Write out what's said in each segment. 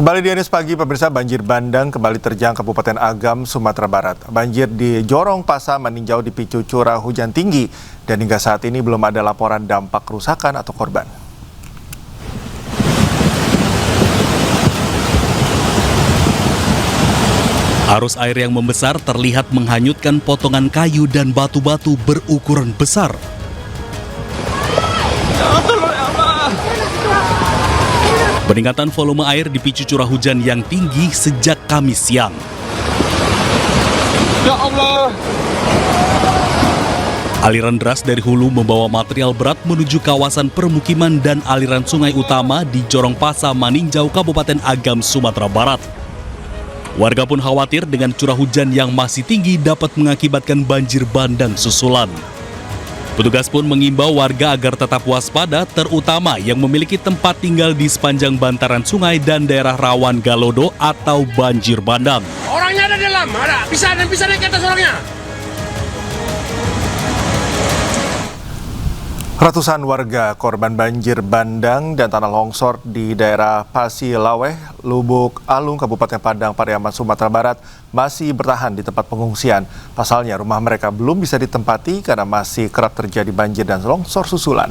Kembali di News Pagi, pemirsa, banjir bandang kembali terjang Kabupaten Agam, Sumatera Barat. Banjir di Jorong Pasa meninjau dipicu curah hujan tinggi dan hingga saat ini belum ada laporan dampak kerusakan atau korban. Arus air yang membesar terlihat menghanyutkan potongan kayu dan batu-batu berukuran besar. Peningkatan volume air dipicu curah hujan yang tinggi sejak Kamis siang. Ya Allah! Aliran deras dari hulu membawa material berat menuju kawasan permukiman dan aliran sungai utama di Jorong Pasa, Maninjau, Kabupaten Agam, Sumatera Barat. Warga pun khawatir dengan curah hujan yang masih tinggi dapat mengakibatkan banjir bandang susulan. Petugas pun mengimbau warga agar tetap waspada, terutama yang memiliki tempat tinggal di sepanjang bantaran sungai dan daerah rawan galodo atau banjir bandang. Orangnya ada di dalam, ada. Bisa naik ke atas orangnya. Ratusan warga korban banjir bandang dan tanah longsor di daerah Pasilaweh, Lubuk Alung, Kabupaten Padang Pariaman, Sumatera Barat masih bertahan di tempat pengungsian. Pasalnya rumah mereka belum bisa ditempati karena masih kerap terjadi banjir dan longsor susulan.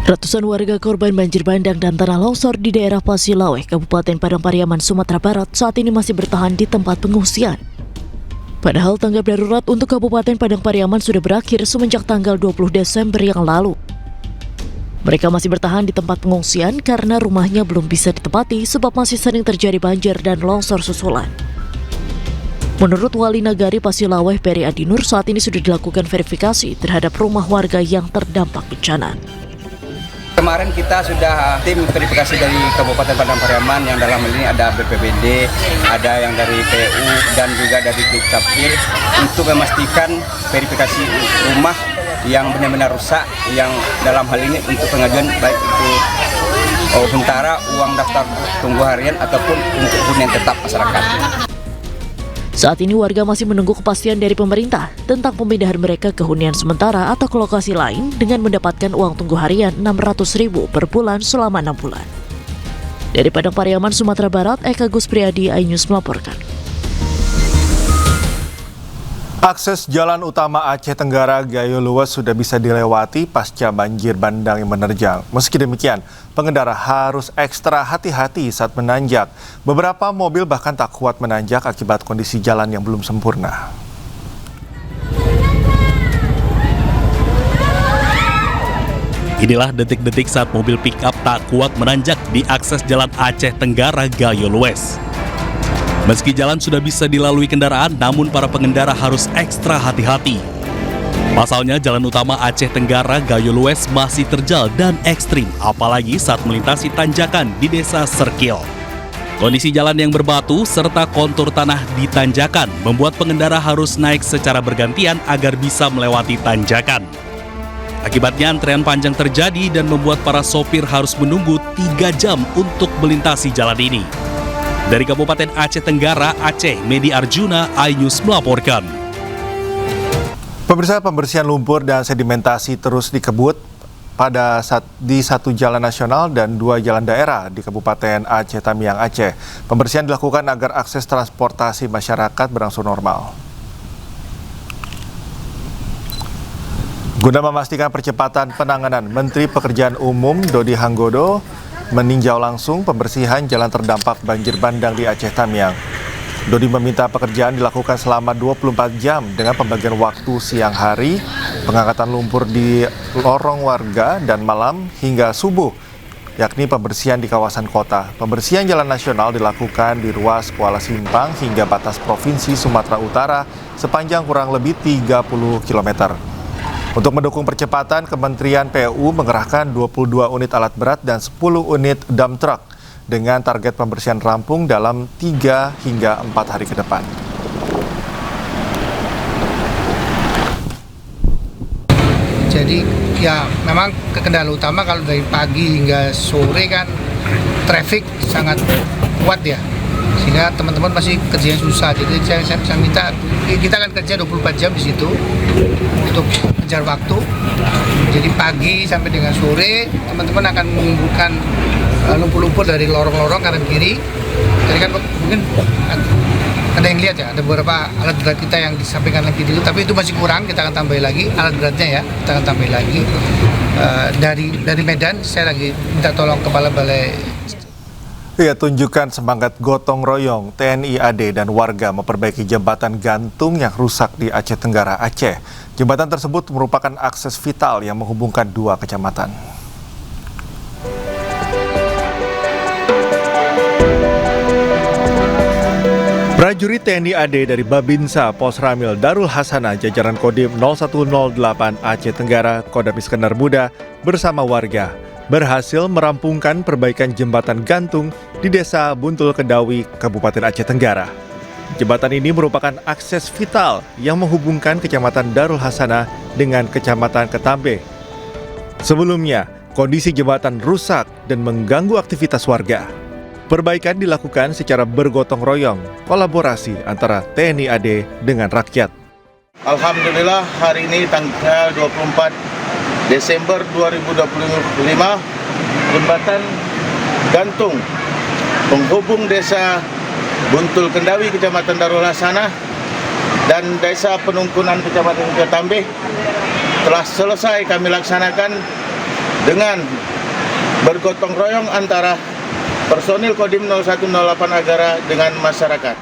Ratusan warga korban banjir bandang dan tanah longsor di daerah Pasilaweh, Kabupaten Padang Pariaman, Sumatera Barat saat ini masih bertahan di tempat pengungsian. Padahal tanggap darurat untuk Kabupaten Padang Pariaman sudah berakhir semenjak tanggal 20 Desember yang lalu. Mereka masih bertahan di tempat pengungsian karena rumahnya belum bisa ditempati sebab masih sering terjadi banjir dan longsor susulan. Menurut Wali Nagari Pasilaweh, Peri Adinur, saat ini sudah dilakukan verifikasi terhadap rumah warga yang terdampak bencana. Kemarin kita sudah tim verifikasi dari Kabupaten Padang Pariaman yang dalam hal ini ada BPBD, ada yang dari PU dan juga dari Dukcapil untuk memastikan verifikasi rumah yang benar-benar rusak, yang dalam hal ini untuk pengajuan baik itu sementara uang daftar tunggu harian ataupun untuk hunian tetap masyarakat. Saat ini warga masih menunggu kepastian dari pemerintah tentang pemindahan mereka ke hunian sementara atau ke lokasi lain dengan mendapatkan uang tunggu harian Rp600.000 per bulan selama 6 bulan. Dari Padang Pariaman, Sumatera Barat, Eka Gus Priadi, iNews melaporkan. Akses jalan utama Aceh Tenggara Gayo Lues sudah bisa dilewati pasca banjir bandang yang menerjang. Meski demikian, pengendara harus ekstra hati-hati saat menanjak. Beberapa mobil bahkan tak kuat menanjak akibat kondisi jalan yang belum sempurna. Inilah detik-detik saat mobil pick-up tak kuat menanjak di akses jalan Aceh Tenggara Gayo Lues. Meski jalan sudah bisa dilalui kendaraan, namun para pengendara harus ekstra hati-hati. Pasalnya jalan utama Aceh Tenggara Gayo Lues masih terjal dan ekstrim, apalagi saat melintasi tanjakan di desa Serkil. Kondisi jalan yang berbatu serta kontur tanah di tanjakan membuat pengendara harus naik secara bergantian agar bisa melewati tanjakan. Akibatnya antrean panjang terjadi dan membuat para sopir harus menunggu 3 jam untuk melintasi jalan ini. Dari Kabupaten Aceh Tenggara, Aceh, Medi Arjuna, iNews melaporkan. Pemirsa, pembersihan lumpur dan sedimentasi terus dikebut di satu jalan nasional dan 2 jalan daerah di Kabupaten Aceh Tamiang, Aceh. Pembersihan dilakukan agar akses transportasi masyarakat berangsur normal. Guna memastikan percepatan penanganan, Menteri Pekerjaan Umum Dodi Hanggodo meninjau langsung pembersihan jalan terdampak banjir bandang di Aceh Tamiang. Dodi meminta pekerjaan dilakukan selama 24 jam dengan pembagian waktu siang hari, pengangkatan lumpur di lorong warga, dan malam hingga subuh, yakni pembersihan di kawasan kota. Pembersihan jalan nasional dilakukan di ruas Kuala Simpang hingga batas Provinsi Sumatera Utara sepanjang kurang lebih 30 km. Untuk mendukung percepatan, Kementerian PU mengerahkan 22 unit alat berat dan 10 unit dump truck dengan target pembersihan rampung dalam 3 hingga 4 hari ke depan. Jadi ya memang kendala utama kalau dari pagi hingga sore kan traffic sangat kuat ya. sehingga teman-teman masih kerjanya susah. Jadi saya minta, kita akan kerja 24 jam di situ untuk mengejar waktu. Jadi pagi sampai dengan sore teman-teman akan mengumpulkan lumpur-lumpur dari lorong-lorong kanan kiri. Jadi kan mungkin ada yang lihat ya, ada beberapa alat berat kita yang disampaikan lagi dulu, tapi itu masih kurang, kita akan tambah lagi alat beratnya ya, kita akan tambah lagi. Dari Medan, saya lagi minta tolong Kepala Balai. Ya, tunjukkan semangat gotong royong TNI AD dan warga memperbaiki jembatan gantung yang rusak di Aceh Tenggara, Aceh. Jembatan tersebut merupakan akses vital yang menghubungkan dua kecamatan. Prajurit TNI AD dari Babinsa Pos Ramil Darul Hasanah jajaran Kodim 0108 Aceh Tenggara Kodam Iskandar Muda bersama warga berhasil merampungkan perbaikan jembatan gantung di Desa Buntul Kedawi, Kabupaten Aceh Tenggara. Jembatan ini merupakan akses vital yang menghubungkan Kecamatan Darul Hasanah dengan Kecamatan Ketambe. Sebelumnya, kondisi jembatan rusak dan mengganggu aktivitas warga. Perbaikan dilakukan secara bergotong royong, kolaborasi antara TNI AD dengan rakyat. Alhamdulillah hari ini tanggal 24 Desember 2025, jembatan gantung penghubung Desa Buntul Kendawi, Kecamatan Darul Hasanah, dan Desa Penungkunan, Kecamatan Ketambe telah selesai kami laksanakan dengan bergotong royong antara personil Kodim 0108 Agara dengan masyarakat.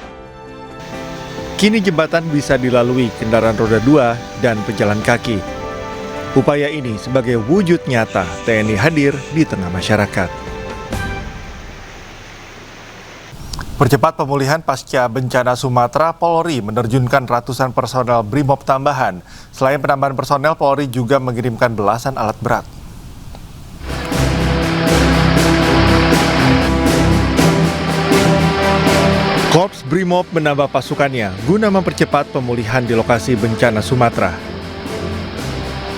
Kini jembatan bisa dilalui kendaraan roda 2 dan pejalan kaki. Upaya ini sebagai wujud nyata TNI hadir di tengah masyarakat. Percepat pemulihan pasca bencana Sumatera, Polri menerjunkan ratusan personel BRIMOB tambahan. Selain penambahan personel, Polri juga mengirimkan belasan alat berat. Korps BRIMOB menambah pasukannya guna mempercepat pemulihan di lokasi bencana Sumatera.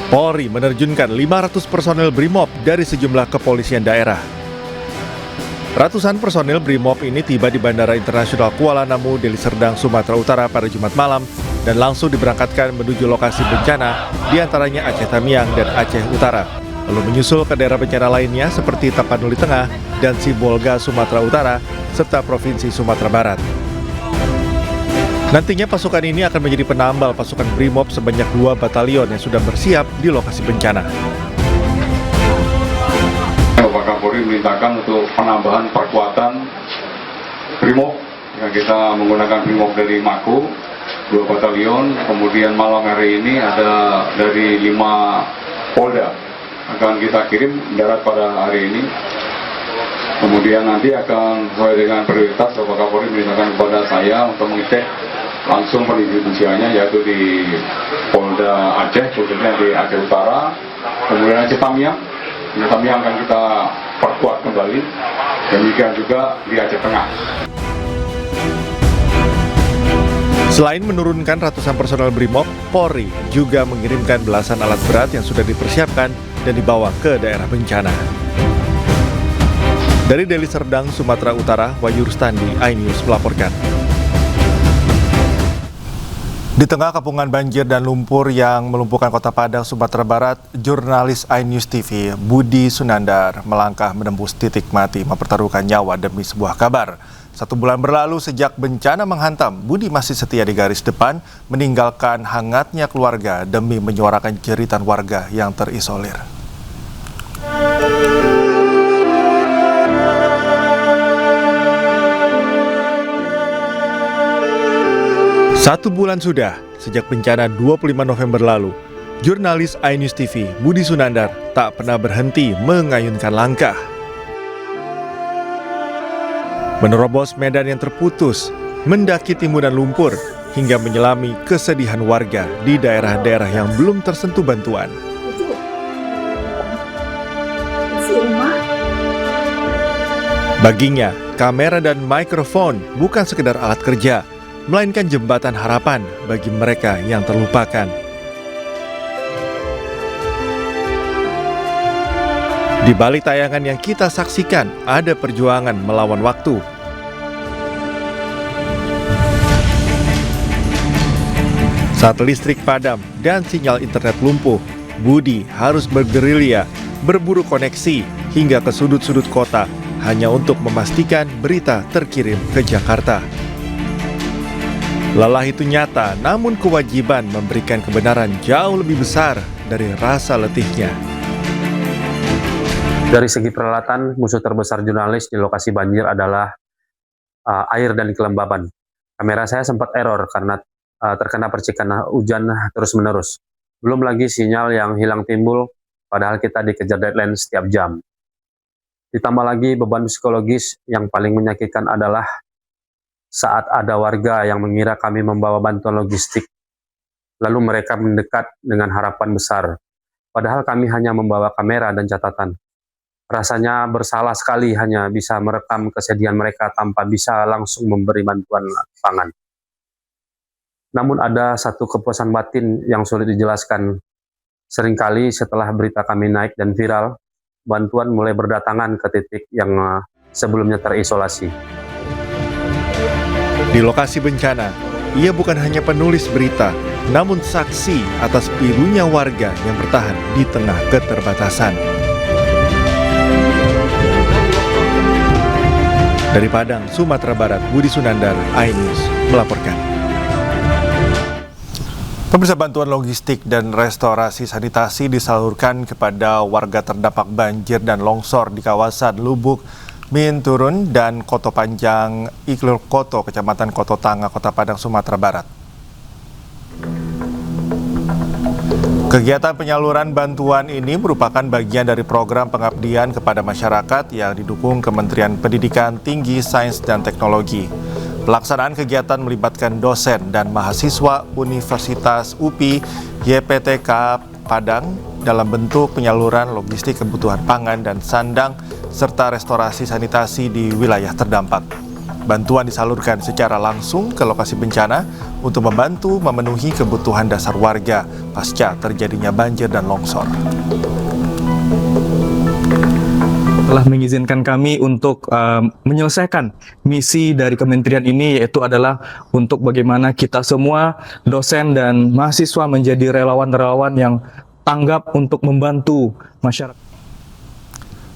Polri menerjunkan 500 personel BRIMOB dari sejumlah kepolisian daerah. Ratusan personel BRIMOB ini tiba di Bandara Internasional Kuala Namu, Deli Serdang, Sumatera Utara pada Jumat malam dan langsung diberangkatkan menuju lokasi bencana, diantaranya Aceh Tamiang dan Aceh Utara. Lalu menyusul ke daerah bencana lainnya seperti Tapanuli Tengah dan Sibolga, Sumatera Utara, serta Provinsi Sumatera Barat. Nantinya pasukan ini akan menjadi penambal pasukan BRIMOB sebanyak 2 batalion yang sudah bersiap di lokasi bencana. Bapak Kapolri memerintahkan untuk penambahan perkuatan BRIMOB. Yang kita menggunakan BRIMOB dari Mako, 2 batalion, kemudian malam hari ini ada dari 5 Polda akan kita kirim mendarat pada hari ini. Kemudian nanti akan sesuai dengan prioritas Bapak Kapolri memerintahkan kepada saya untuk mengecek langsung pendistribusiannya, yaitu di Polda Aceh, khususnya di Aceh Utara, kemudian Aceh Tamiang. Aceh Tamiang akan kita perkuat kembali, demikian juga di Aceh Tengah. Selain menurunkan ratusan personel BRIMOB, Polri juga mengirimkan belasan alat berat yang sudah dipersiapkan dan dibawa ke daerah bencana. Dari Deli Serdang, Sumatera Utara, Wahyu Rustandi, iNews melaporkan. Di tengah kepungan banjir dan lumpur yang melumpuhkan Kota Padang, Sumatera Barat, jurnalis iNews TV Budi Sunandar melangkah menembus titik mati mempertaruhkan nyawa demi sebuah kabar. 1 bulan berlalu sejak bencana menghantam, Budi masih setia di garis depan, meninggalkan hangatnya keluarga demi menyuarakan jeritan warga yang terisolir. 1 bulan sudah sejak bencana 25 November lalu, jurnalis iNews TV Budi Sunandar tak pernah berhenti mengayunkan langkah. Menerobos medan yang terputus, mendaki timbunan lumpur, hingga menyelami kesedihan warga di daerah-daerah yang belum tersentuh bantuan. Baginya, kamera dan mikrofon bukan sekedar alat kerja, melainkan jembatan harapan bagi mereka yang terlupakan. Di balik tayangan yang kita saksikan, ada perjuangan melawan waktu. Saat listrik padam dan sinyal internet lumpuh, Budi harus bergerilya, berburu koneksi hingga ke sudut-sudut kota hanya untuk memastikan berita terkirim ke Jakarta. Lelah itu nyata, namun kewajiban memberikan kebenaran jauh lebih besar dari rasa letihnya. Dari segi peralatan, musuh terbesar jurnalis di lokasi banjir adalah air dan kelembaban. Kamera saya sempat error karena terkena percikan hujan terus-menerus. Belum lagi sinyal yang hilang timbul, padahal kita dikejar deadline setiap jam. Ditambah lagi beban psikologis yang paling menyakitkan adalah saat ada warga yang mengira kami membawa bantuan logistik. Lalu mereka mendekat dengan harapan besar. Padahal kami hanya membawa kamera dan catatan. Rasanya bersalah sekali hanya bisa merekam kesedihan mereka tanpa bisa langsung memberi bantuan pangan. Namun ada satu kepuasan batin yang sulit dijelaskan. Seringkali setelah berita kami naik dan viral, bantuan mulai berdatangan ke titik yang sebelumnya terisolasi. Di lokasi bencana, ia bukan hanya penulis berita, namun saksi atas pilunya warga yang bertahan di tengah keterbatasan. Dari Padang, Sumatera Barat, Budi Sunandar, iNews melaporkan. Pemirsa, bantuan logistik dan restorasi sanitasi disalurkan kepada warga terdampak banjir dan longsor di kawasan Lubuk, Minturun, dan Koto Panjang, Iklur Koto, Kecamatan Koto Tanga, Kota Padang, Sumatera Barat. Kegiatan penyaluran bantuan ini merupakan bagian dari program pengabdian kepada masyarakat yang didukung Kementerian Pendidikan Tinggi, Sains, dan Teknologi. Pelaksanaan kegiatan melibatkan dosen dan mahasiswa Universitas UPI YPTK Padang dalam bentuk penyaluran logistik kebutuhan pangan dan sandang serta restorasi sanitasi di wilayah terdampak. Bantuan disalurkan secara langsung ke lokasi bencana untuk membantu memenuhi kebutuhan dasar warga pasca terjadinya banjir dan longsor. Telah mengizinkan kami untuk menyelesaikan misi dari kementerian ini, yaitu adalah untuk bagaimana kita semua dosen dan mahasiswa menjadi relawan-relawan yang tanggap untuk membantu masyarakat.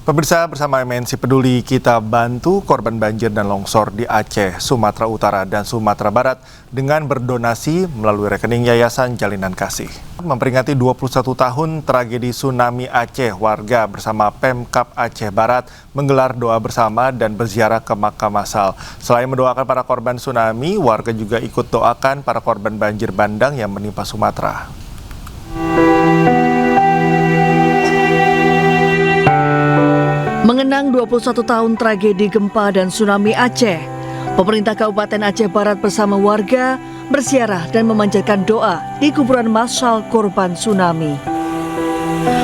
Pemirsa, bersama MNC Peduli, kita bantu korban banjir dan longsor di Aceh, Sumatera Utara, dan Sumatera Barat dengan berdonasi melalui rekening Yayasan Jalinan Kasih. Memperingati 21 tahun tragedi tsunami Aceh, warga bersama Pemkab Aceh Barat menggelar doa bersama dan berziarah ke makam masal. Selain mendoakan para korban tsunami, warga juga ikut doakan para korban banjir bandang yang menimpa Sumatera. Mengenang 21 tahun tragedi gempa dan tsunami Aceh, pemerintah Kabupaten Aceh Barat bersama warga berziarah dan memanjatkan doa di kuburan massal korban tsunami.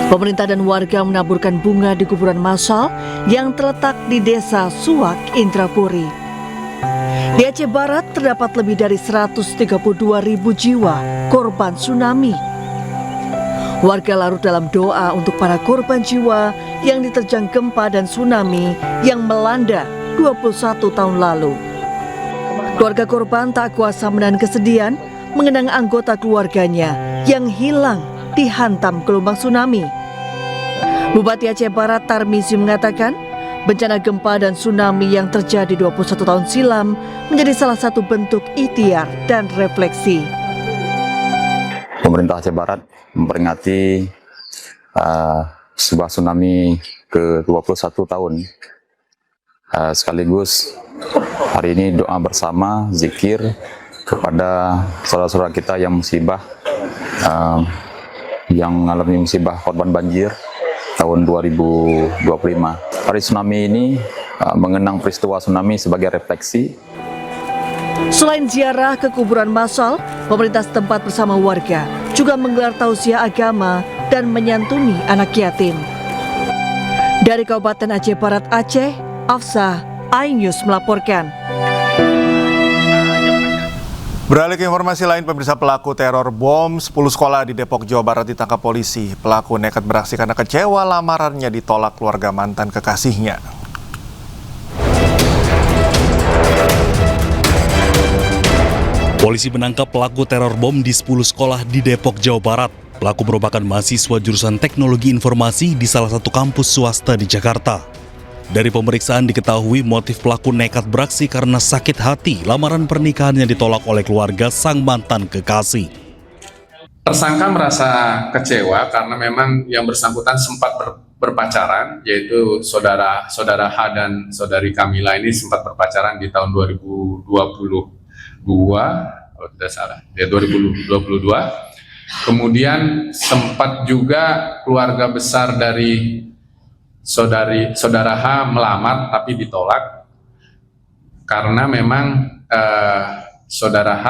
Pemerintah dan warga menaburkan bunga di kuburan massal yang terletak di Desa Suak, Indrapuri. Di Aceh Barat terdapat lebih dari 132.000 jiwa korban tsunami. Warga larut dalam doa untuk para korban jiwa yang diterjang gempa dan tsunami yang melanda 21 tahun lalu. Keluarga korban tak kuasa menahan kesedihan mengenang anggota keluarganya yang hilang dihantam gelombang tsunami. Bupati Aceh Barat Tarmizi mengatakan, bencana gempa dan tsunami yang terjadi 21 tahun silam menjadi salah satu bentuk ikhtiar dan refleksi. Pemerintah Aceh Barat memperingati sebuah tsunami ke-21 tahun. Sekaligus hari ini doa bersama, zikir kepada saudara-saudara kita yang musibah, yang mengalami musibah korban banjir tahun 2025. Hari tsunami ini mengenang peristiwa tsunami sebagai refleksi. Selain ziarah ke kuburan massal, pemerintah setempat bersama warga juga menggelar tausiah agama dan menyantuni anak yatim. Dari Kabupaten Aceh Barat Aceh, Afsah, iNews melaporkan. Beralih ke informasi lain, pemirsa, pelaku teror bom 10 sekolah di Depok, Jawa Barat ditangkap polisi. Pelaku nekat beraksi karena kecewa lamarannya ditolak keluarga mantan kekasihnya. Polisi menangkap pelaku teror bom di 10 sekolah di Depok, Jawa Barat. Pelaku merupakan mahasiswa jurusan Teknologi Informasi di salah satu kampus swasta di Jakarta. Dari pemeriksaan diketahui motif pelaku nekat beraksi karena sakit hati lamaran pernikahannya ditolak oleh keluarga sang mantan kekasih. Tersangka merasa kecewa karena memang yang bersangkutan sempat berpacaran, yaitu saudara H dan saudari Kamila ini sempat berpacaran di tahun 2022, kalau tidak salah, ya 2022. Kemudian sempat juga keluarga besar dari saudara H melamar tapi ditolak karena memang saudara H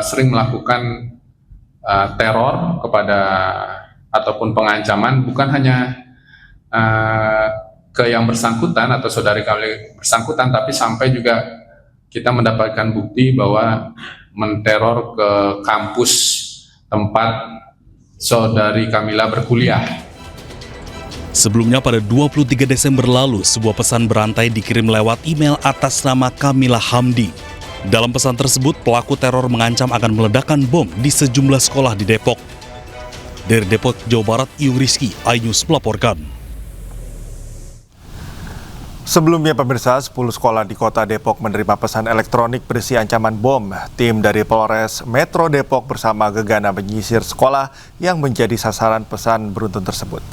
sering melakukan teror kepada ataupun pengancaman bukan hanya ke yang bersangkutan atau saudari kami bersangkutan, tapi sampai juga kita mendapatkan bukti bahwa menteror ke kampus tempat saudari Kamila berkuliah. Sebelumnya pada 23 Desember lalu, sebuah pesan berantai dikirim lewat email atas nama Kamila Hamdi. Dalam pesan tersebut, pelaku teror mengancam akan meledakkan bom di sejumlah sekolah di Depok. Dari Depok, Jawa Barat, Iyung Rizky, iNews melaporkan. Sebelumnya pemirsa, 10 sekolah di kota Depok menerima pesan elektronik berisi ancaman bom. Tim dari Polres Metro Depok bersama Gegana menyisir sekolah yang menjadi sasaran pesan beruntun tersebut.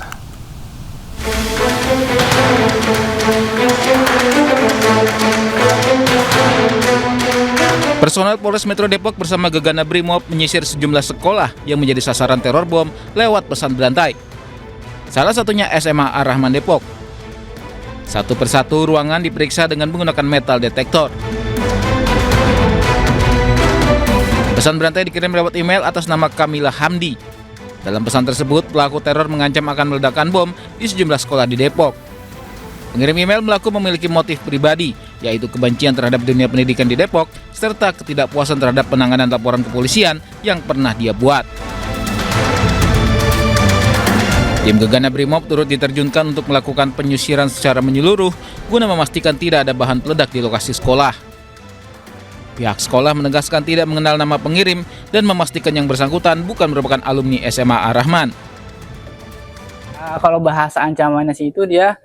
Personel Polres Metro Depok bersama Gegana Brimob menyisir sejumlah sekolah yang menjadi sasaran teror bom lewat pesan berantai. Salah satunya SMA Ar-Rahman Depok. Satu persatu ruangan diperiksa dengan menggunakan metal detektor. Pesan berantai dikirim lewat email atas nama Kamila Hamdi. Dalam pesan tersebut, pelaku teror mengancam akan meledakkan bom di sejumlah sekolah di Depok. Pengirim email mengaku memiliki motif pribadi, yaitu kebencian terhadap dunia pendidikan di Depok, serta ketidakpuasan terhadap penanganan laporan kepolisian yang pernah dia buat. Tim Gegana Brimob turut diterjunkan untuk melakukan penyisiran secara menyeluruh guna memastikan tidak ada bahan peledak di lokasi sekolah. Pihak sekolah menegaskan tidak mengenal nama pengirim dan memastikan yang bersangkutan bukan merupakan alumni SMA Ar-Rahman. Kalau bahasa ancamannya sih itu dia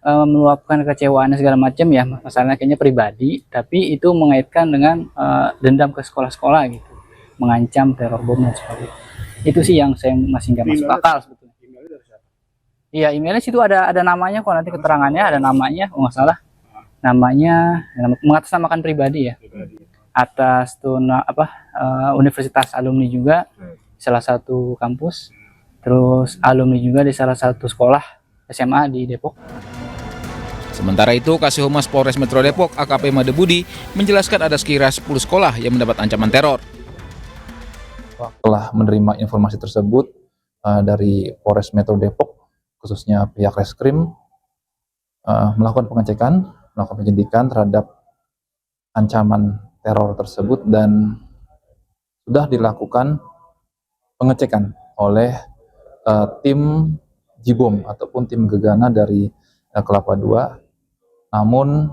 meluapkan kecewaannya segala macam ya, masalahnya kayaknya pribadi, tapi itu mengaitkan dengan dendam ke sekolah-sekolah gitu, mengancam teror bom dan sebagainya. Itu sih yang saya masih nggak masuk akal sebetulnya. Iya, emailnya situ ada namanya kok, nanti keterangannya ada namanya, nggak salah. Namanya mengatasnamakan pribadi ya. Atas tuh universitas alumni juga salah satu kampus. Terus alumni juga di salah satu sekolah SMA di Depok. Sementara itu, Kasih Humas Polres Metro Depok AKP Made Budi menjelaskan ada sekira 10 sekolah yang mendapat ancaman teror. Setelah menerima informasi tersebut dari Polres Metro Depok, khususnya pihak Reskrim, melakukan pengecekan, melakukan penyidikan terhadap ancaman teror tersebut dan sudah dilakukan pengecekan oleh tim Jibom ataupun tim Gegana dari Kelapa II. Namun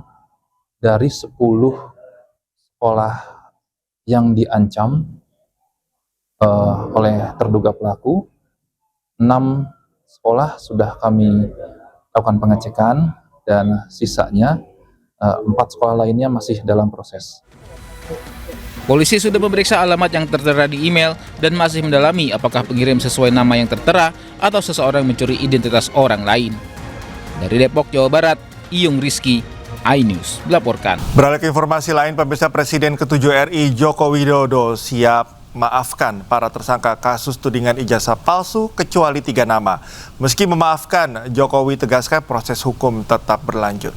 dari 10 sekolah yang diancam oleh terduga pelaku, 6 sekolah sudah kami lakukan pengecekan dan sisanya 4 sekolah lainnya masih dalam proses. Polisi sudah memeriksa alamat yang tertera di email dan masih mendalami apakah pengirim sesuai nama yang tertera atau seseorang mencuri identitas orang lain. Dari Depok, Jawa Barat, Iyung Rizky, iNews melaporkan. Beralih ke informasi lain, pemirsa, Presiden ke-7 RI Joko Widodo siap maafkan para tersangka kasus tudingan ijazah palsu kecuali 3 nama. Meski memaafkan, Jokowi tegaskan proses hukum tetap berlanjut.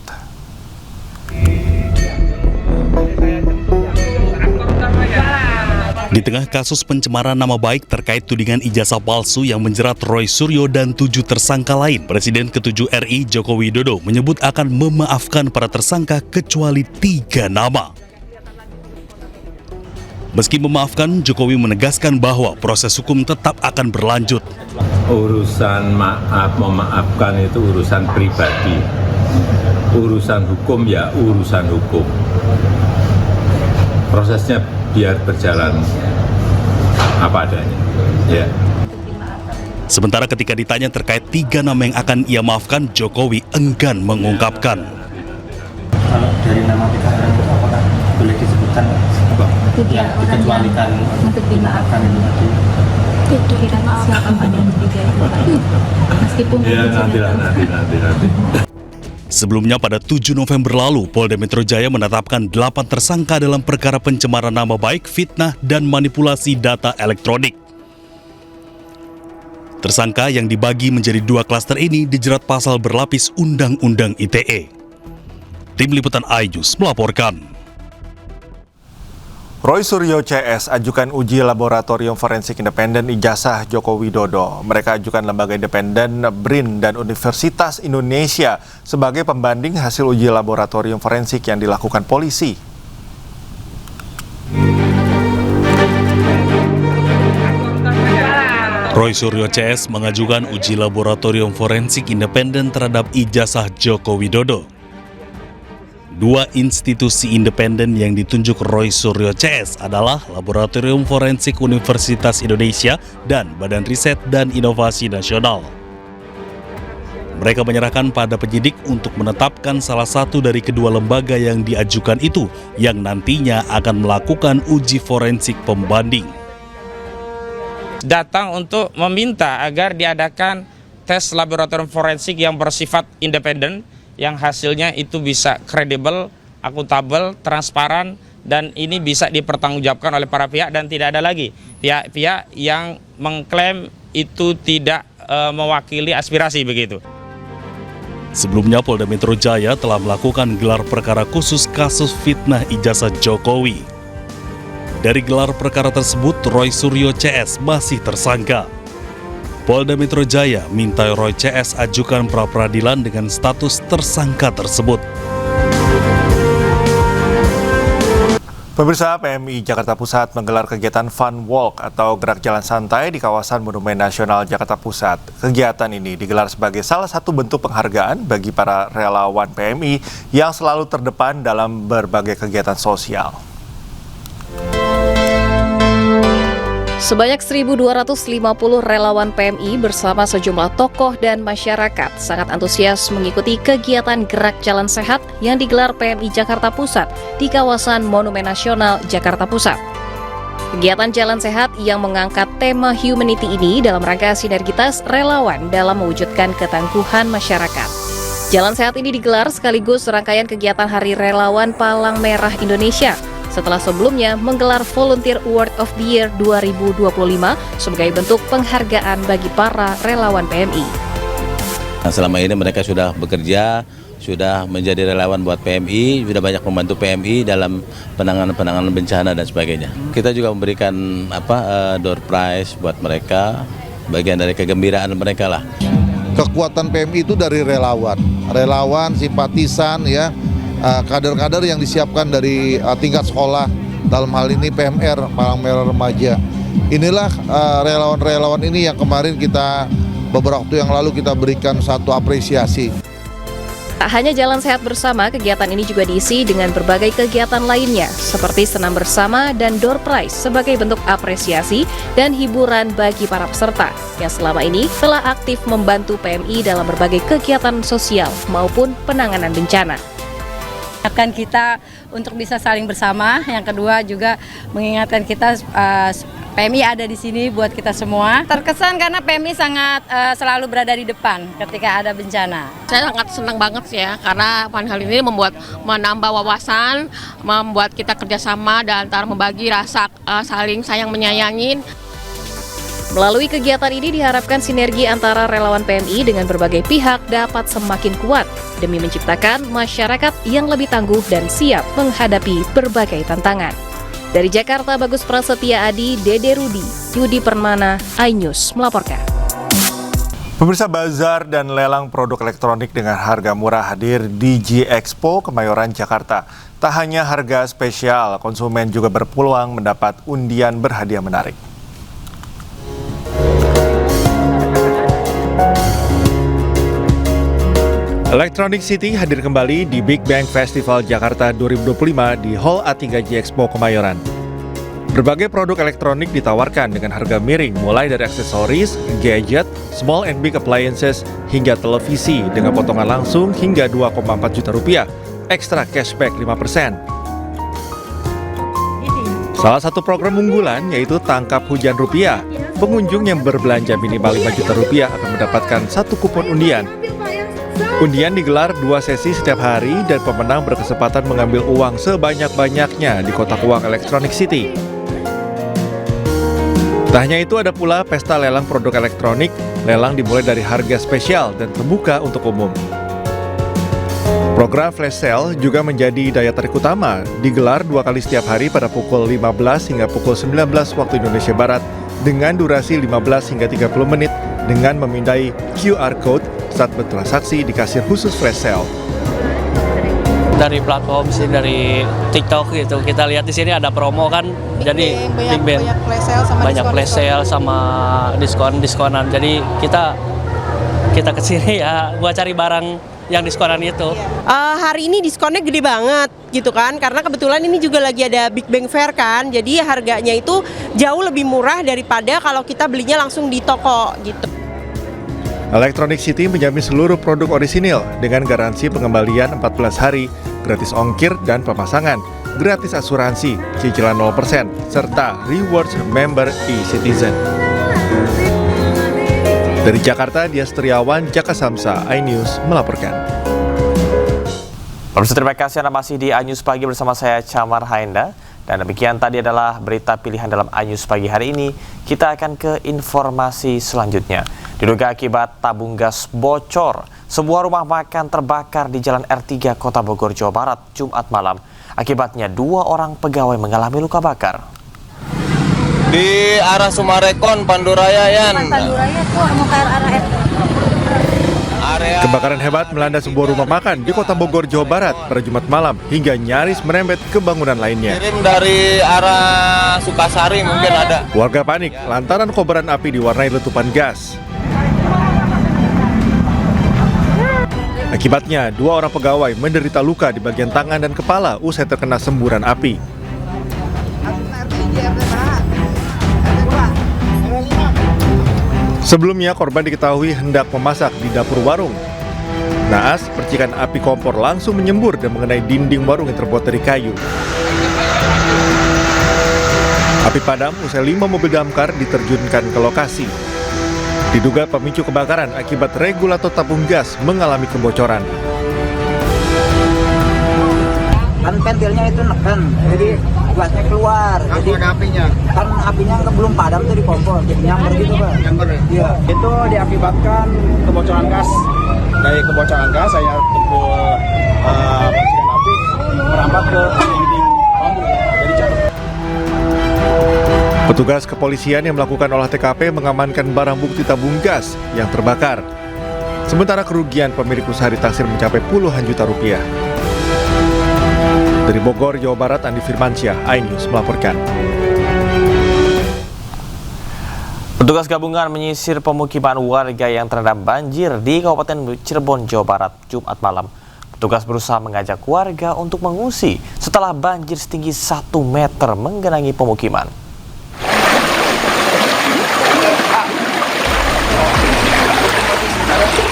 Di tengah kasus pencemaran nama baik terkait tudingan ijazah palsu yang menjerat Roy Suryo dan 7 tersangka lain, Presiden ke-7 RI Joko Widodo menyebut akan memaafkan para tersangka kecuali 3 nama. Meski memaafkan, Jokowi menegaskan bahwa proses hukum tetap akan berlanjut. Urusan memaafkan itu urusan pribadi. Urusan hukum ya urusan hukum. Prosesnya biar berjalan apa adanya. Ya. Sementara ketika ditanya terkait 3 nama yang akan ia maafkan, Jokowi enggan mengungkapkan. Kalau dari nama 3 orang itu apakah boleh disebutkan yang dikecualikan untuk dimaafkan itu tadi? Siapa pada yang 3 itu? Meskipun ya nanti. Sebelumnya pada 7 November lalu, Polda Metro Jaya menetapkan 8 tersangka dalam perkara pencemaran nama baik, fitnah, dan manipulasi data elektronik. Tersangka yang dibagi menjadi 2 klaster ini dijerat pasal berlapis Undang-Undang ITE. Tim Liputan iNews melaporkan. Roy Suryo CS ajukan uji laboratorium forensik independen ijazah Joko Widodo. Mereka ajukan lembaga independen BRIN dan Universitas Indonesia sebagai pembanding hasil uji laboratorium forensik yang dilakukan polisi. Roy Suryo CS mengajukan uji laboratorium forensik independen terhadap ijazah Joko Widodo. 2 institusi independen yang ditunjuk Roy Suryo CS adalah Laboratorium Forensik Universitas Indonesia dan Badan Riset dan Inovasi Nasional. Mereka menyerahkan pada penyidik untuk menetapkan salah satu dari kedua lembaga yang diajukan itu yang nantinya akan melakukan uji forensik pembanding. Datang untuk meminta agar diadakan tes laboratorium forensik yang bersifat independen, yang hasilnya itu bisa kredibel, akuntabel, transparan, dan ini bisa dipertanggungjawabkan oleh para pihak dan tidak ada lagi pihak-pihak yang mengklaim itu tidak mewakili aspirasi begitu. Sebelumnya Polda Metro Jaya telah melakukan gelar perkara khusus kasus fitnah ijazah Jokowi. Dari gelar perkara tersebut, Roy Suryo CS masih tersangka. Polda Metro Jaya minta Roy CS ajukan pra-peradilan dengan status tersangka tersebut. Pemirsa, PMI Jakarta Pusat menggelar kegiatan Fun Walk atau gerak jalan santai di kawasan Monumen Nasional Jakarta Pusat. Kegiatan ini digelar sebagai salah satu bentuk penghargaan bagi para relawan PMI yang selalu terdepan dalam berbagai kegiatan sosial. Sebanyak 1.250 relawan PMI bersama sejumlah tokoh dan masyarakat sangat antusias mengikuti kegiatan Gerak Jalan Sehat yang digelar PMI Jakarta Pusat di kawasan Monumen Nasional Jakarta Pusat. Kegiatan Jalan Sehat yang mengangkat tema humanity ini dalam rangka sinergitas relawan dalam mewujudkan ketangguhan masyarakat. Jalan Sehat ini digelar sekaligus rangkaian kegiatan Hari Relawan Palang Merah Indonesia, setelah sebelumnya menggelar Volunteer Award of the Year 2025 sebagai bentuk penghargaan bagi para relawan PMI. Nah, selama ini mereka sudah bekerja, sudah menjadi relawan buat PMI, sudah banyak membantu PMI dalam penanganan bencana dan sebagainya. Kita juga memberikan door prize buat mereka, bagian dari kegembiraan mereka lah. Kekuatan PMI itu dari relawan, simpatisan ya. Kader-kader yang disiapkan dari tingkat sekolah, dalam hal ini PMR, Palang Merah Remaja. Inilah relawan-relawan ini yang kemarin beberapa waktu yang lalu kita berikan satu apresiasi. Tak hanya Jalan Sehat bersama, kegiatan ini juga diisi dengan berbagai kegiatan lainnya, seperti senam bersama dan door prize sebagai bentuk apresiasi dan hiburan bagi para peserta yang selama ini telah aktif membantu PMI dalam berbagai kegiatan sosial maupun penanganan bencana. Mengingatkan kita untuk bisa saling bersama. Yang kedua juga mengingatkan kita PMI ada di sini buat kita semua. Terkesan karena PMI sangat selalu berada di depan ketika ada bencana. Saya sangat senang banget sih ya, karena hal ini menambah wawasan, membuat kita kerjasama dan antara membagi rasa saling sayang menyayangin. Melalui kegiatan ini diharapkan sinergi antara relawan PMI dengan berbagai pihak dapat semakin kuat demi menciptakan masyarakat yang lebih tangguh dan siap menghadapi berbagai tantangan. Dari Jakarta, Bagus Prasetya Adi, Dede Rudi, Yudi Permana, iNews melaporkan. Pemirsa, bazar dan lelang produk elektronik dengan harga murah hadir di G-Expo Kemayoran, Jakarta. Tak hanya harga spesial, konsumen juga berpeluang mendapat undian berhadiah menarik. Electronic City hadir kembali di Big Bang Festival Jakarta 2025 di Hall A3 G-Expo Kemayoran. Berbagai produk elektronik ditawarkan dengan harga miring mulai dari aksesoris, gadget, small and big appliances, hingga televisi dengan potongan langsung hingga 2,4 juta rupiah, ekstra cashback 5%. Salah satu program unggulan yaitu Tangkap Hujan Rupiah. Pengunjung yang berbelanja minimal 5 juta rupiah akan mendapatkan 1 kupon undian. Undian digelar 2 sesi setiap hari dan pemenang berkesempatan mengambil uang sebanyak-banyaknya di kotak uang Electronic City. Tak hanya itu, ada pula pesta lelang produk elektronik. Lelang dimulai dari harga spesial dan terbuka untuk umum. Program flash sale juga menjadi daya tarik utama, digelar 2 kali setiap hari pada pukul 15 hingga pukul 19 waktu Indonesia Barat dengan durasi 15 hingga 30 menit dengan memindai QR Code saat bertransaksi di kasir khusus flash sale. Dari platform sih, dari TikTok gitu, kita lihat di sini ada promo kan, jadi banyak flash sale sama diskonan. Jadi kita kesini ya buat cari barang yang diskonan itu. Hari ini diskonnya gede banget gitu kan, karena kebetulan ini juga lagi ada Big Bang Fair kan, jadi harganya itu jauh lebih murah daripada kalau kita belinya langsung di toko gitu. Electronic City menjamin seluruh produk orisinil dengan garansi pengembalian 14 hari, gratis ongkir dan pemasangan, gratis asuransi, cicilan 0%, serta rewards member e-citizen. Dari Jakarta, Dias Triawan, Jaka Samsa, iNews melaporkan. Pemirsa, terima kasih Anda masih di iNews Pagi bersama saya Camar Haenda. Dan demikian tadi adalah berita pilihan dalam iNews Pagi hari ini. Kita akan ke informasi selanjutnya. Diduga akibat tabung gas bocor, sebuah rumah makan terbakar di Jalan R3 Kota Bogor, Jawa Barat, Jumat malam. Akibatnya 2 orang pegawai mengalami luka bakar. Di arah Sumarekon, Panduraya, Yan. Panduraya tuh mau ke arah Kebakaran hebat melanda sebuah rumah makan di Kota Bogor, Jawa Barat pada Jumat malam hingga nyaris merembet ke bangunan lainnya. Kirim dari arah Sukasari mungkin ada. Warga panik lantaran kobaran api diwarnai letupan gas. Akibatnya, 2 orang pegawai menderita luka di bagian tangan dan kepala usai terkena semburan api. Sebelumnya, korban diketahui hendak memasak di dapur warung. Naas, percikan api kompor langsung menyembur dan mengenai dinding warung yang terbuat dari kayu. Api padam usai 5 mobil damkar diterjunkan ke lokasi. Diduga pemicu kebakaran akibat regulator tabung gas mengalami kebocoran. Kan pentilnya itu neken, jadi gasnya keluar. Jadi apinya? Kan apinya belum padam tuh di kompor, jadi nyamber gitu Pak. Nyamber ya? Iya. Itu diakibatkan kebocoran gas. Dari kebocoran gas saya tembul percikan api merambat ke dinding bambu. Jadi jatuh. Petugas kepolisian yang melakukan olah TKP mengamankan barang bukti tabung gas yang terbakar. Sementara kerugian pemilik usaha ditaksir mencapai puluhan juta rupiah. Dari Bogor, Jawa Barat, Andi Firmansyah, iNews melaporkan. Petugas gabungan menyisir pemukiman warga yang terendam banjir di Kabupaten Cirebon, Jawa Barat, Jumat malam. Petugas berusaha mengajak warga untuk mengungsi setelah banjir setinggi 1 meter menggenangi pemukiman.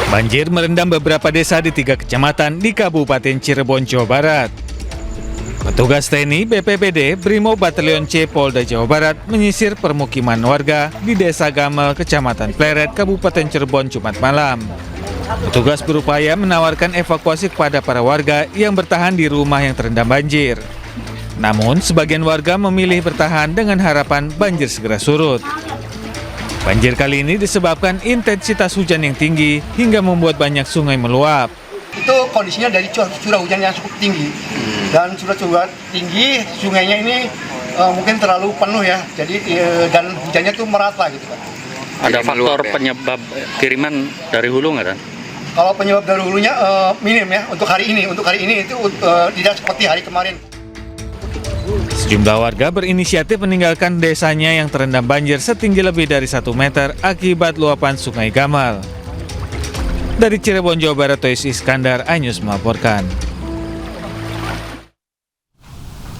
Banjir merendam beberapa desa di 3 kecamatan di Kabupaten Cirebon, Jawa Barat. Petugas TNI, BPBD, Brimob Batalion C Polda Jawa Barat menyisir permukiman warga di Desa Gamel, Kecamatan Pleret, Kabupaten Cirebon, Jumat malam. Petugas berupaya menawarkan evakuasi kepada para warga yang bertahan di rumah yang terendam banjir. Namun, sebagian warga memilih bertahan dengan harapan banjir segera surut. Banjir kali ini disebabkan intensitas hujan yang tinggi hingga membuat banyak sungai meluap. Itu kondisinya dari curah hujan yang cukup tinggi. Dan curah tinggi, sungainya ini mungkin terlalu penuh ya. Jadi dan hujannya tuh merata gitu kan. Ada faktor penyebab kiriman dari hulu nggak kan? Kalau penyebab dari hulunya minim ya untuk hari ini. Untuk hari ini itu tidak seperti hari kemarin. Sejumlah warga berinisiatif meninggalkan desanya yang terendam banjir setinggi lebih dari 1 meter akibat luapan Sungai Gamal. Dari Cirebon, Jawa Barat, Tois Iskandar, iNews melaporkan.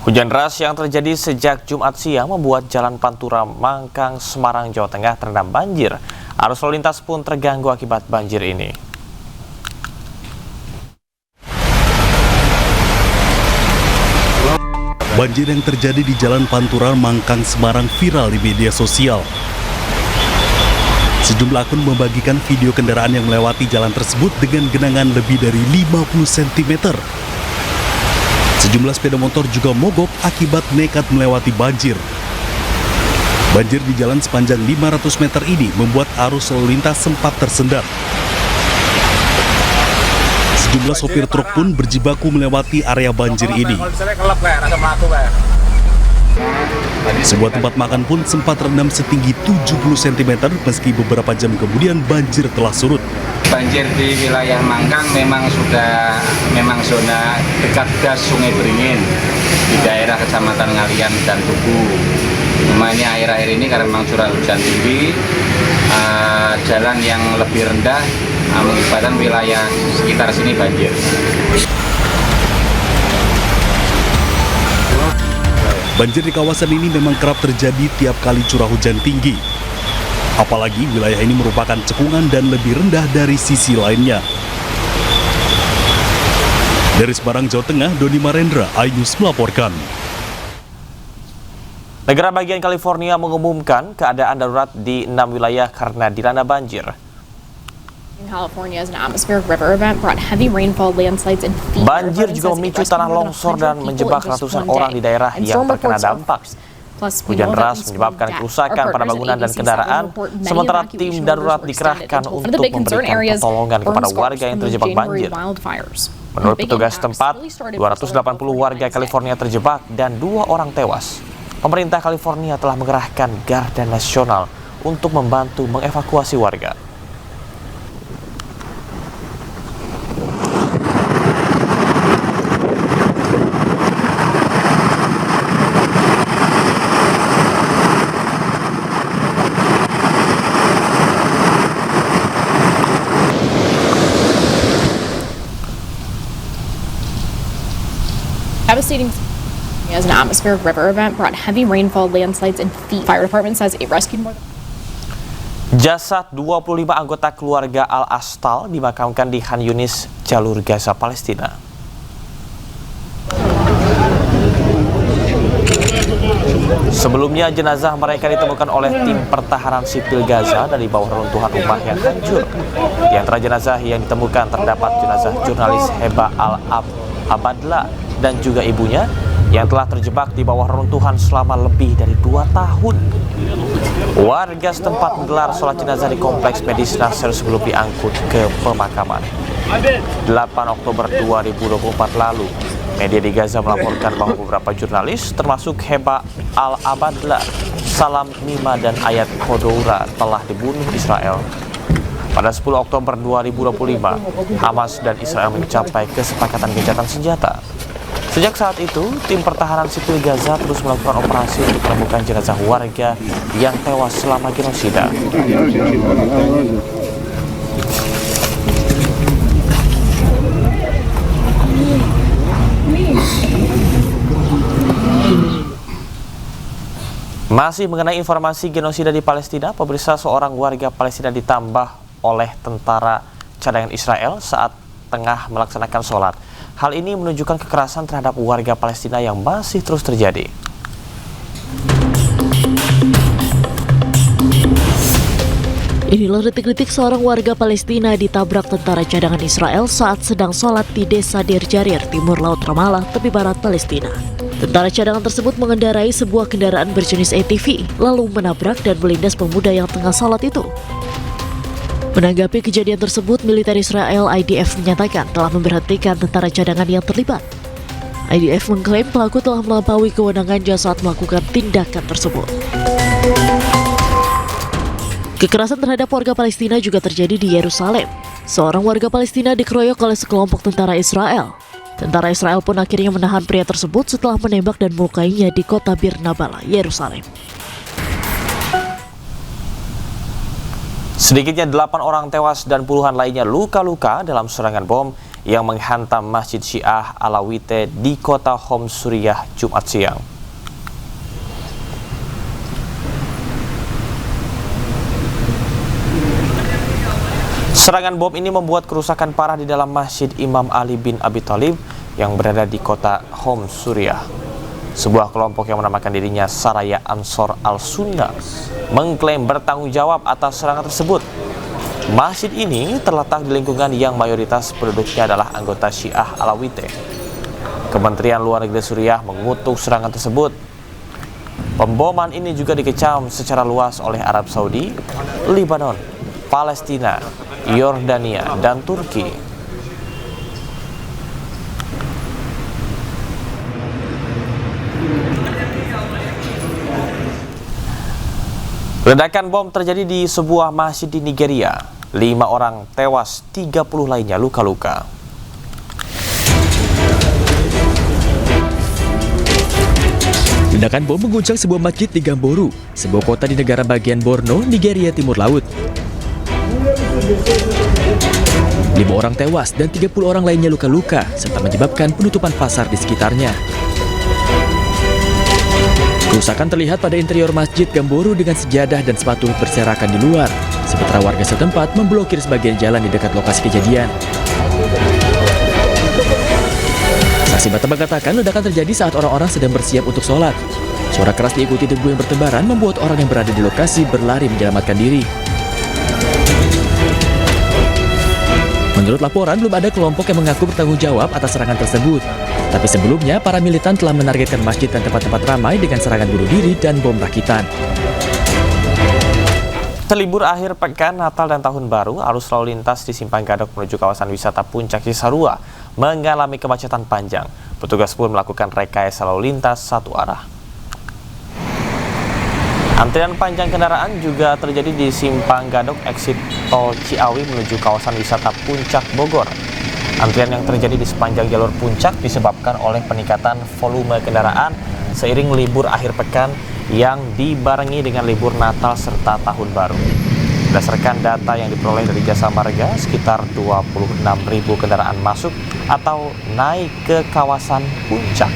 Hujan deras yang terjadi sejak Jumat siang membuat Jalan Pantura Mangkang, Semarang, Jawa Tengah terendam banjir. Arus lalu lintas pun terganggu akibat banjir ini. Banjir yang terjadi di Jalan Pantura Mangkang, Semarang viral di media sosial. Sejumlah akun membagikan video kendaraan yang melewati jalan tersebut dengan genangan lebih dari 50 cm. Sejumlah sepeda motor juga mogok akibat nekat melewati banjir. Banjir di jalan sepanjang 500 meter ini membuat arus lalu lintas sempat tersendat. Sejumlah sopir truk pun berjibaku melewati area banjir ini. Sebuah tempat makan pun sempat terendam setinggi 70 cm meski beberapa jam kemudian banjir telah surut. Banjir di wilayah Mangkang memang zona dekat gas Sungai Beringin di daerah Kecamatan Ngalian dan Tugu. Cuma ini akhir-akhir ini karena memang curah hujan tinggi, jalan yang lebih rendah mengakibatkan wilayah sekitar sini banjir. Banjir di kawasan ini memang kerap terjadi tiap kali curah hujan tinggi. Apalagi wilayah ini merupakan cekungan dan lebih rendah dari sisi lainnya. Dari Semarang, Jawa Tengah, Doni Marendra, iNews melaporkan. Negara bagian California mengumumkan keadaan darurat di 6 wilayah karena dilanda banjir. Banjir juga memicu tanah longsor dan menjebak ratusan orang di daerah yang terkena dampak. Hujan deras menyebabkan kerusakan pada bangunan dan kendaraan, sementara tim darurat dikerahkan untuk memberikan pertolongan kepada warga yang terjebak banjir. Menurut petugas setempat, 280 warga California terjebak dan 2 orang tewas. Pemerintah California telah mengerahkan Garda Nasional untuk membantu mengevakuasi warga. Devastating as an atmospheric river event brought heavy rainfall, landslides, and feet. Fire department says it rescued more. Jasad 25 anggota keluarga Al-Astal dimakamkan di Khan Yunis, jalur Gaza, Palestina. Sebelumnya jenazah mereka ditemukan oleh tim pertahanan sipil Gaza dari bawah runtuhan rumah yang hancur. Di antara jenazah yang ditemukan terdapat jenazah jurnalis Heba Al-Abadla dan juga ibunya yang telah terjebak di bawah runtuhan selama lebih dari 2 tahun. Warga setempat menggelar sholat jenazah di kompleks medis Nasser sebelum diangkut ke pemakaman. 8 Oktober 2024 lalu, media di Gaza melaporkan bahwa beberapa jurnalis termasuk Heba Al-Abadla, Salam Mima, dan Ayat Kodoura telah dibunuh Israel. Pada 10 Oktober 2025, Hamas dan Israel mencapai kesepakatan gencatan senjata. Sejak saat itu, tim pertahanan sipil Gaza terus melakukan operasi untuk menemukan jenazah warga yang tewas selama genosida. Masih mengenai informasi genosida di Palestina, pemirsa, seorang warga Palestina ditambah oleh tentara cadangan Israel saat tengah melaksanakan sholat. Hal ini menunjukkan kekerasan terhadap warga Palestina yang masih terus terjadi. Inilah detik-detik seorang warga Palestina ditabrak tentara cadangan Israel saat sedang sholat di desa Dir Jarir, timur laut Ramallah, tepi barat Palestina. Tentara cadangan tersebut mengendarai sebuah kendaraan berjenis ATV, lalu menabrak dan melindas pemuda yang tengah sholat itu. Menanggapi kejadian tersebut, militer Israel IDF menyatakan telah memberhentikan tentara cadangan yang terlibat. IDF mengklaim pelaku telah melampaui kewenangannya saat melakukan tindakan tersebut. Kekerasan terhadap warga Palestina juga terjadi di Yerusalem. Seorang warga Palestina dikeroyok oleh sekelompok tentara Israel. Tentara Israel pun akhirnya menahan pria tersebut setelah menembak dan melukainya di kota Bir Nabala, Yerusalem. Sedikitnya 8 orang tewas dan puluhan lainnya luka-luka dalam serangan bom yang menghantam Masjid Syiah Alawite di kota Homs Suriah Jumat siang. Serangan bom ini membuat kerusakan parah di dalam Masjid Imam Ali bin Abi Thalib yang berada di kota Homs Suriah. Sebuah kelompok yang menamakan dirinya Saraya Ansor Al-Sunnah mengklaim bertanggung jawab atas serangan tersebut. Masjid ini terletak di lingkungan yang mayoritas penduduknya adalah anggota Syiah Alawite. Kementerian Luar Negeri Suriah mengutuk serangan tersebut. Pemboman ini juga dikecam secara luas oleh Arab Saudi, Lebanon, Palestina, Yordania, dan Turki. Ledakan bom terjadi di sebuah masjid di Nigeria. 5 orang tewas, 30 lainnya luka-luka. Ledakan bom mengguncang sebuah masjid di Gamboru, sebuah kota di negara bagian Borno, Nigeria Timur Laut. 5 orang tewas dan 30 orang lainnya luka-luka, serta menyebabkan penutupan pasar di sekitarnya. Kerusakan terlihat pada interior masjid Gamboru dengan sejadah dan sepatu berserakan di luar. Sementara warga setempat memblokir sebagian jalan di dekat lokasi kejadian. Saksi mata mengatakan ledakan terjadi saat orang-orang sedang bersiap untuk sholat. Suara keras diikuti debu yang bertebaran membuat orang yang berada di lokasi berlari menyelamatkan diri. Menurut laporan, belum ada kelompok yang mengaku bertanggung jawab atas serangan tersebut. Tapi sebelumnya, para militan telah menargetkan masjid dan tempat-tempat ramai dengan serangan bunuh diri dan bom rakitan. Terlibur akhir pekan Natal dan Tahun Baru, arus lalu lintas di Simpang Gadok menuju kawasan wisata Puncak Cisarua mengalami kemacetan panjang. Petugas pun melakukan rekayasa lalu lintas satu arah. Antrian panjang kendaraan juga terjadi di Simpang Gadok exit tol Ciawi menuju kawasan wisata Puncak Bogor. Antrian yang terjadi di sepanjang jalur puncak disebabkan oleh peningkatan volume kendaraan seiring libur akhir pekan yang dibarengi dengan libur Natal serta Tahun Baru. Berdasarkan data yang diperoleh dari Jasa Marga, sekitar 26.000 kendaraan masuk atau naik ke kawasan puncak.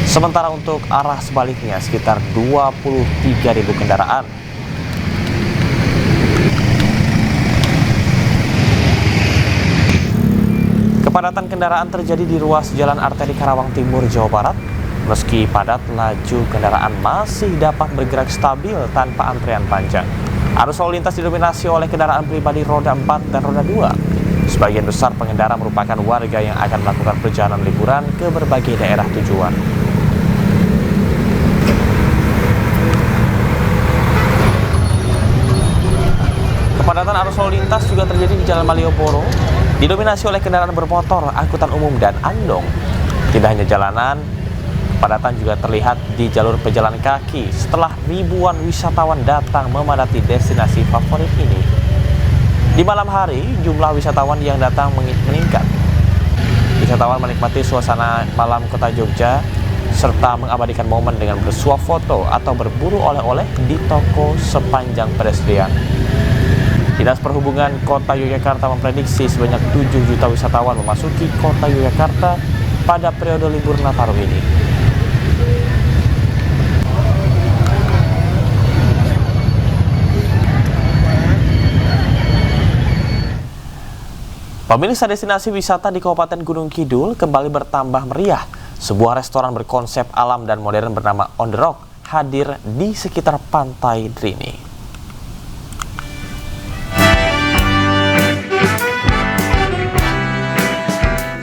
Sementara untuk arah sebaliknya sekitar 23.000 kendaraan. Kepadatan kendaraan terjadi di ruas Jalan Arteri Karawang Timur, Jawa Barat. Meski padat, laju kendaraan masih dapat bergerak stabil tanpa antrean panjang. Arus lalu lintas didominasi oleh kendaraan pribadi roda 4 dan roda 2. Sebagian besar pengendara merupakan warga yang akan melakukan perjalanan liburan ke berbagai daerah tujuan. Kepadatan arus lalu lintas juga terjadi di Jalan Malioboro, didominasi oleh kendaraan bermotor, angkutan umum, dan andong. Tidak hanya jalanan, kepadatan juga terlihat di jalur pejalan kaki setelah ribuan wisatawan datang memadati destinasi favorit ini. Di malam hari, jumlah wisatawan yang datang meningkat. Wisatawan menikmati suasana malam kota Jogja, serta mengabadikan momen dengan bersuah foto atau berburu oleh-oleh di toko sepanjang pedestrian. Dinas Perhubungan Kota Yogyakarta memprediksi sebanyak 7 juta wisatawan memasuki Kota Yogyakarta pada periode libur Nataru ini. Pemirsa, destinasi wisata di Kabupaten Gunung Kidul kembali bertambah meriah. Sebuah restoran berkonsep alam dan modern bernama On The Rock hadir di sekitar Pantai Drini.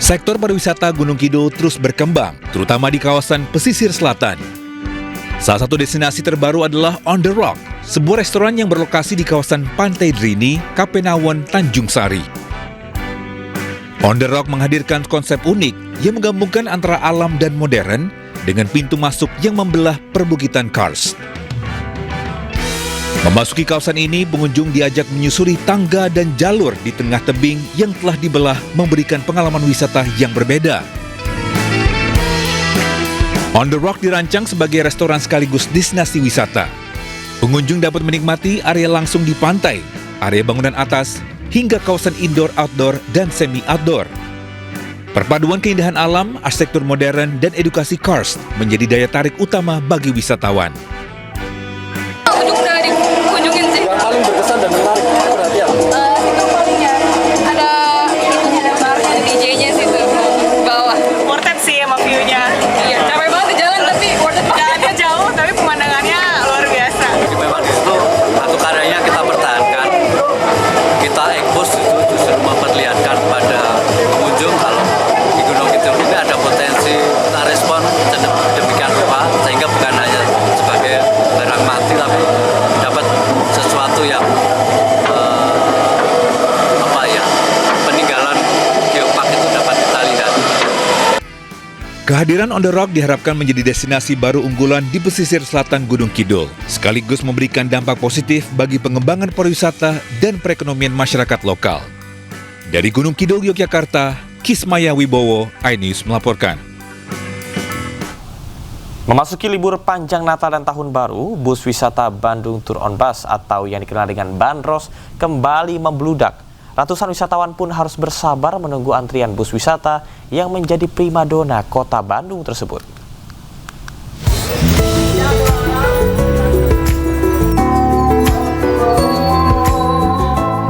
Sektor pariwisata Gunung Kidul terus berkembang, terutama di kawasan pesisir selatan. Salah satu destinasi terbaru adalah On The Rock, sebuah restoran yang berlokasi di kawasan Pantai Drini, Kapenawon, Tanjung Sari. On The Rock menghadirkan konsep unik yang menggabungkan antara alam dan modern dengan pintu masuk yang membelah perbukitan karst. Memasuki kawasan ini, pengunjung diajak menyusuri tangga dan jalur di tengah tebing yang telah dibelah, memberikan pengalaman wisata yang berbeda. On The Rock dirancang sebagai restoran sekaligus destinasi wisata. Pengunjung dapat menikmati area langsung di pantai, area bangunan atas, hingga kawasan indoor, outdoor, dan semi-outdoor. Perpaduan keindahan alam, arsitektur modern, dan edukasi Kars menjadi daya tarik utama bagi wisatawan. Ujung udah dikunjungin sih. Yang paling berkesan dan menarik perhatian? Itu paling ya, ada itunya, ada barnya, ada DJ-nya situ bawah. Worth it sih sama view-nya. Iya, capek banget di jalan tapi worth it. Jalannya jauh tapi pemandangannya luar biasa. Memang di situ satu karyanya kita pertahankan, kita ekspos itu justru memperlihatkan pada pengunjung kalau di Gunung Kidul ini ada potensi, kita respon demikian rupa sehingga bukan hanya sebagai barang mati tapi dapat sesuatu yang peninggalan geopark itu dapat kita lihat. Kehadiran On The Rock diharapkan menjadi destinasi baru unggulan di pesisir selatan Gunung Kidul, sekaligus memberikan dampak positif bagi pengembangan pariwisata dan perekonomian masyarakat lokal. Dari Gunung Kidul, Yogyakarta, Kismaya Wibowo, iNews melaporkan. Memasuki libur panjang Natal dan Tahun Baru, bus wisata Bandung Tour on Bus atau yang dikenal dengan Bandros kembali membludak. Ratusan wisatawan pun harus bersabar menunggu antrian bus wisata yang menjadi primadona kota Bandung tersebut.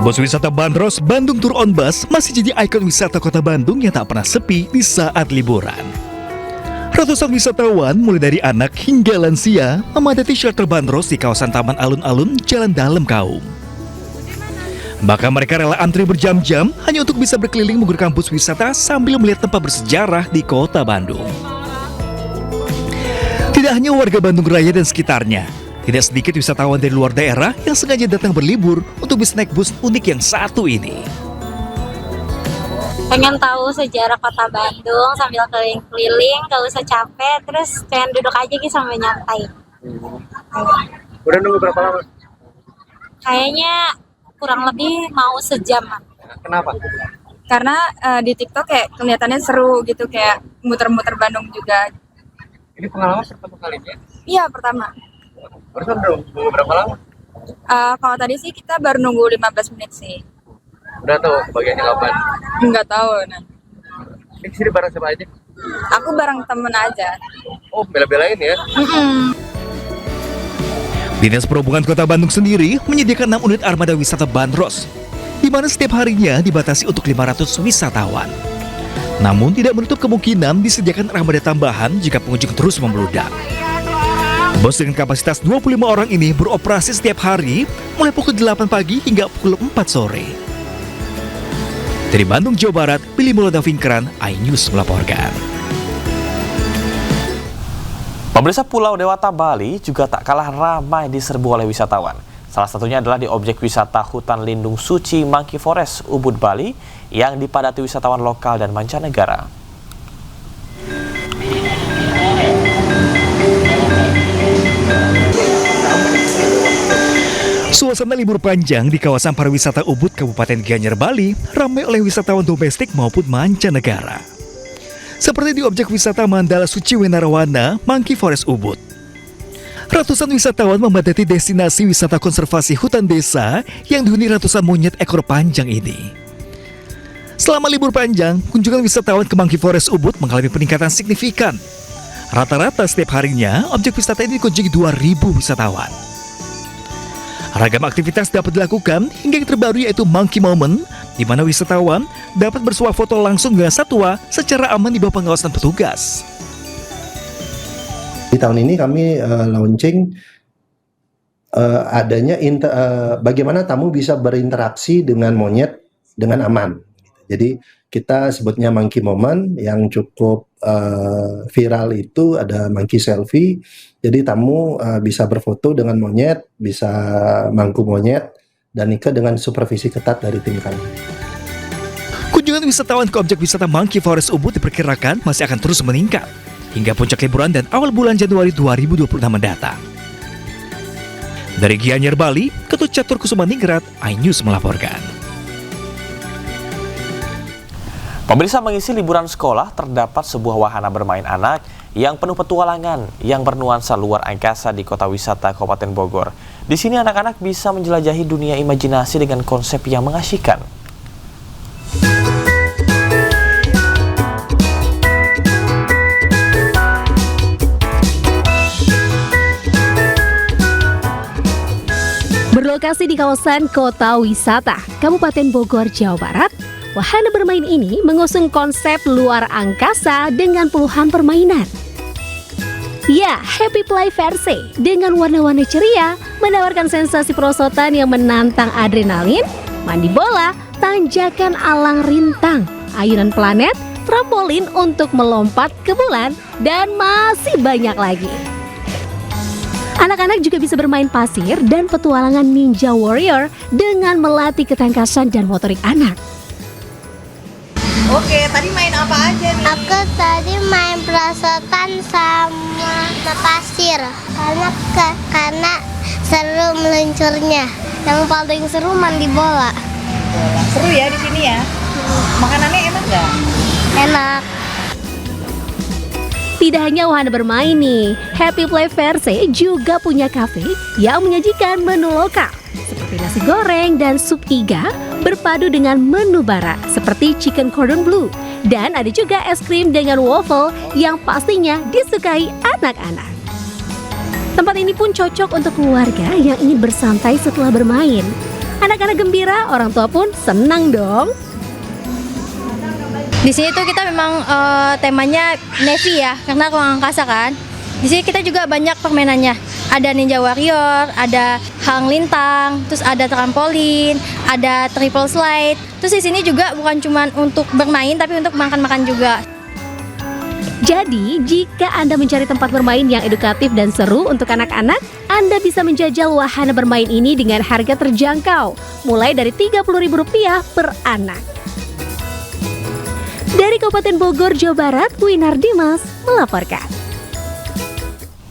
Bus wisata Bandros Bandung Tour on Bus masih jadi ikon wisata kota Bandung yang tak pernah sepi di saat liburan. Ratusan wisatawan mulai dari anak hingga lansia memadati shelter Bandros di kawasan Taman Alun-Alun, Jalan Dalem Kaum. Bahkan mereka rela antri berjam-jam hanya untuk bisa berkeliling menggunakan bus wisata sambil melihat tempat bersejarah di kota Bandung. Tidak hanya warga Bandung Raya dan sekitarnya, tidak sedikit wisatawan dari luar daerah yang sengaja datang berlibur untuk bisa naik bus unik yang satu ini. Pengen tahu sejarah kota Bandung sambil keliling-keliling, gak usah capek, terus pengen duduk aja gitu sambil nyantai. Udah nunggu berapa lama? Kayaknya kurang lebih mau sejam. Kenapa? Karena di TikTok kayak kelihatannya seru gitu, kayak muter-muter Bandung juga. Ini pengalaman pertama kalinya? Iya, pertama. Barusan nunggu berapa lama? Kalau tadi sih kita baru nunggu 15 menit sih. Udah tahu bagiannya kapan? Enggak tahu. Nah. Ini sini bareng siapa aja? Aku bareng temen aja. Oh, bela-belain ya? Dinas Perhubungan Kota Bandung sendiri menyediakan 6 unit armada wisata Bandros, di mana setiap harinya dibatasi untuk 500 wisatawan. Namun tidak menutup kemungkinan disediakan armada tambahan jika pengunjung terus membludak. Bus dengan kapasitas 25 orang ini beroperasi setiap hari mulai pukul 8 pagi hingga pukul 4 sore. Dari Bandung, Jawa Barat, Billy Mulana Vingkran, iNews melaporkan. Pemirsa, Pulau Dewata Bali juga tak kalah ramai diserbu oleh wisatawan. Salah satunya adalah di objek wisata hutan lindung suci Monkey Forest Ubud Bali yang dipadati wisatawan lokal dan mancanegara. Suasana libur panjang di kawasan pariwisata Ubud, Kabupaten Gianyar, Bali ramai oleh wisatawan domestik maupun mancanegara. Seperti di objek wisata Mandala Suci Wenarawana, Monkey Forest Ubud. Ratusan wisatawan memadati destinasi wisata konservasi hutan desa yang dihuni ratusan monyet ekor panjang ini. Selama libur panjang, kunjungan wisatawan ke Monkey Forest Ubud mengalami peningkatan signifikan. Rata-rata setiap harinya, objek wisata ini dikunjungi 2.000 wisatawan. Ragam aktivitas dapat dilakukan hingga yang terbaru yaitu Monkey Moment, di mana wisatawan dapat bersuah foto langsung dengan satwa secara aman di bawah pengawasan petugas. Di tahun ini kami launching adanya bagaimana tamu bisa berinteraksi dengan monyet dengan aman. Jadi kita sebutnya Monkey Moment, yang cukup viral itu ada monkey selfie. Jadi tamu bisa berfoto dengan monyet, bisa mangku monyet, dan nikah dengan supervisi ketat dari tim kami. Kunjungan wisatawan ke objek wisata Monkey Forest Ubud diperkirakan masih akan terus meningkat hingga puncak liburan dan awal bulan Januari 2026 mendatang. Dari Gianyar, Bali, Ketut Catur Kusumaningrat, iNews melaporkan. Pemirsa, mengisi liburan sekolah terdapat sebuah wahana bermain anak yang penuh petualangan yang bernuansa luar angkasa di kota wisata Kabupaten Bogor. Di sini anak-anak bisa menjelajahi dunia imajinasi dengan konsep yang mengasyikan. Berlokasi di kawasan Kota Wisata, Kabupaten Bogor, Jawa Barat, wahana bermain ini mengusung konsep luar angkasa dengan puluhan permainan. Ya, Happy Play versi dengan warna-warni ceria menawarkan sensasi perosotan yang menantang adrenalin, mandi bola, tanjakan alang rintang, ayunan planet, trampolin untuk melompat ke bulan, dan masih banyak lagi. Anak-anak juga bisa bermain pasir dan petualangan Ninja Warrior dengan melatih ketangkasan dan motorik anak. Oke, tadi main apa aja nih? Aku tadi main perosotan sama pasir karena seru meluncurnya. Yang paling seru mandi bola. Seru ya di sini ya. Makanannya enak nggak? Enak. Tidak hanya wahana bermain nih, Happy Play versi juga punya kafe yang menyajikan menu lokal seperti nasi goreng dan sup iga berpadu dengan menu barat seperti chicken cordon bleu, dan ada juga es krim dengan waffle yang pastinya disukai anak-anak. Tempat ini pun cocok untuk keluarga yang ingin bersantai setelah bermain. Anak-anak gembira, orang tua pun senang dong. Di sini tuh kita memang temanya Navy ya, karena ruang angkasa kan. Di sini kita juga banyak permainannya. Ada Ninja Warrior, ada hang lintang, terus ada trampolin, ada triple slide. Terus di sini juga bukan cuma untuk bermain, tapi untuk makan-makan juga. Jadi, jika Anda mencari tempat bermain yang edukatif dan seru untuk anak-anak, Anda bisa menjajal wahana bermain ini dengan harga terjangkau, mulai dari Rp30.000 per anak. Dari Kabupaten Bogor, Jawa Barat, Winar Dimas melaporkan.